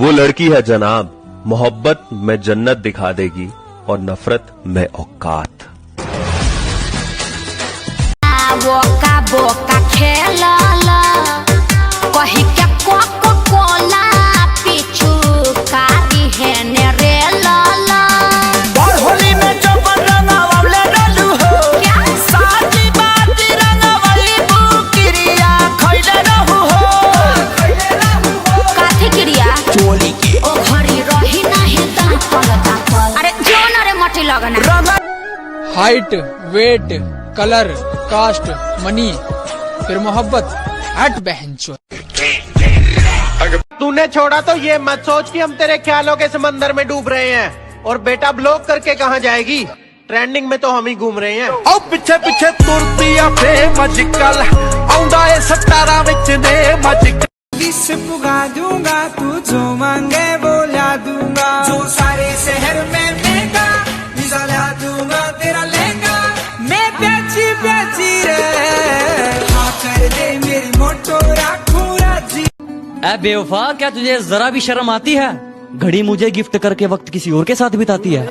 वो लड़की है जनाब, मोहब्बत में जन्नत दिखा देगी और नफरत में औकात। बोका बोका खेलला कही के कोको कोला पीछू कारी है ने रे लाला। और होली में जो रंगावले डालू हो क्या साजी बाती रंगावली बुकिरिया खइले रहू हो काठी क्रिया चोली के ओ घरी रही नहीं तापल। अरे जोन रे मटी लगना। Height, weight, colour, caste, money, फिर मोहब्बत। हट बहनचोद। तूने छोड़ा तो ये मत सोच कि हम तेरे ख्यालों के समंदर में डूब रहे हैं। और बेटा ब्लॉक करके कहाँ जाएगी, ट्रेंडिंग में तो हम ही घूम रहे हैं। आओ पिछे पिछे तुरती आ प्रेमजिकल आउंदा ए 17 विच ने मजिकल। विश पुगा दूंगा तू जो मांगे वो ला दूंगा। जो सारे शहर में मेगा वीजा ला दूंगा तेरा लहंगा। मैं बेची बेची रे हाँ कर दे मेरी मोटो राखू राजी। ऐ बेवफा, क्या तुझे जरा भी शर्म आती है? घड़ी मुझे गिफ्ट करके वक्त किसी और के साथ बिताती है।